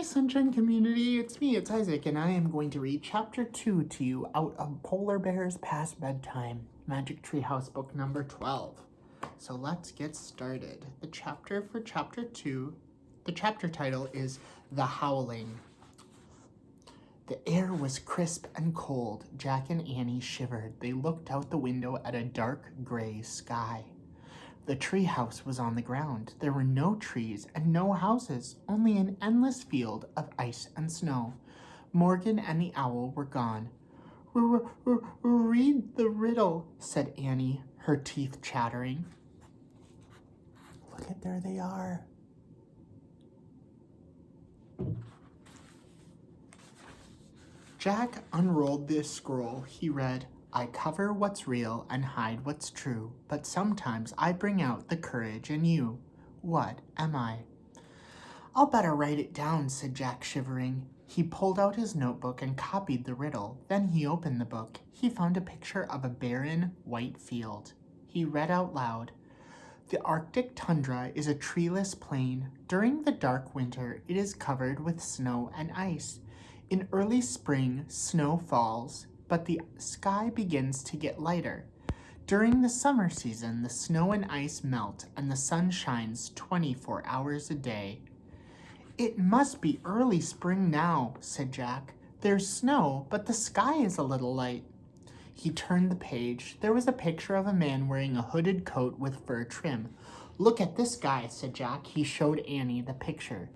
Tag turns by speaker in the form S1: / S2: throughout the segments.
S1: Hi, Sunshine Community. It's me, it's Isaac, and I am going to read Chapter 2 to you out of Polar Bears Past Bedtime, Magic Treehouse book number 12. So let's get started. The chapter for Chapter 2, the chapter title is The Howling. The air was crisp and cold. Jack and Annie shivered. They looked out the window at a dark gray sky. The treehouse was on the ground. There were no trees and no houses, only an endless field of ice and snow. Morgan and the owl were gone. Read the riddle, said Annie, her teeth chattering. Look at, there they are. Jack unrolled the scroll. He read, I cover what's real and hide what's true, but sometimes I bring out the courage in you. What am I? I'll better write it down, said Jack, shivering. He pulled out his notebook and copied the riddle. Then he opened the book. He found a picture of a barren, white field. He read out loud, The Arctic tundra is a treeless plain. During the dark winter, it is covered with snow and ice. In early spring, snow falls, but the sky begins to get lighter. During the summer season, the snow and ice melt and the sun shines 24 hours a day. It must be early spring now, said Jack. There's snow, but the sky is a little light. He turned the page. There was a picture of a man wearing a hooded coat with fur trim. Look at this guy, said Jack. He showed Annie the picture.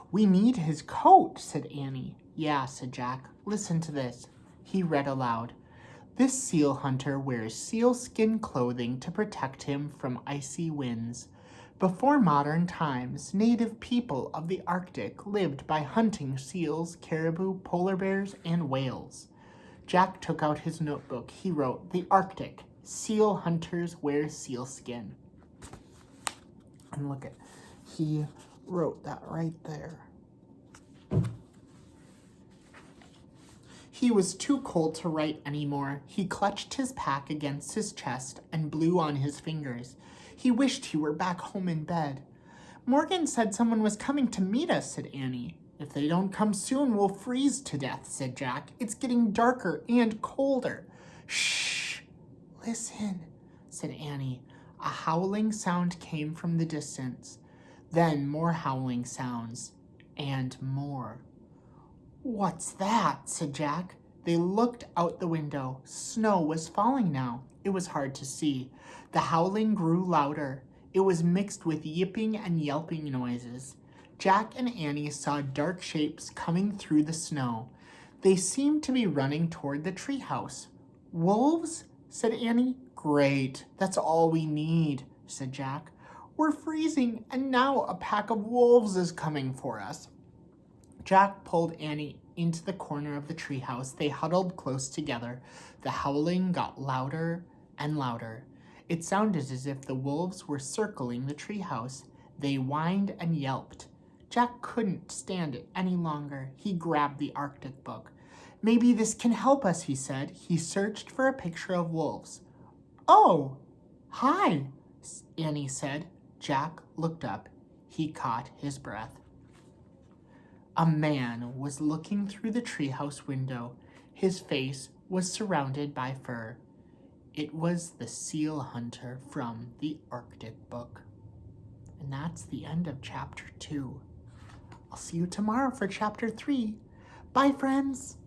S1: We need his coat, said Annie. Yeah, said Jack. Listen to this. He read aloud. This seal hunter wears sealskin clothing to protect him from icy winds. Before modern times, native people of the Arctic lived by hunting seals, caribou, polar bears, and whales. Jack took out his notebook. He wrote, The Arctic. Seal hunters wear sealskin. And look at, he wrote that right there. He was too cold to write anymore. He clutched his pack against his chest and blew on his fingers. He wished he were back home in bed. Morgan said someone was coming to meet us, said Annie. If they don't come soon, we'll freeze to death, said Jack. It's getting darker and colder. Shh! Listen, said Annie. A howling sound came from the distance. Then more howling sounds, and more. What's that? Said Jack. They looked out the window. Snow was falling now. It was hard to see. The howling grew louder. It was mixed with yipping and yelping noises. Jack and Annie saw dark shapes coming through the snow. They seemed to be running toward the treehouse. Wolves? Said Annie. Great. That's all we need, said Jack. We're freezing, and now a pack of wolves is coming for us. Jack pulled Annie into the corner of the treehouse. They huddled close together. The howling got louder and louder. It sounded as if the wolves were circling the treehouse. They whined and yelped. Jack couldn't stand it any longer. He grabbed the Arctic book. Maybe this can help us, he said. He searched for a picture of wolves. Oh, hi, Annie said. Jack looked up. He caught his breath. A man was looking through the treehouse window. His face was surrounded by fur. It was the seal hunter from the Arctic book. And that's the end of Chapter 2. I'll see you tomorrow for Chapter 3. Bye, friends.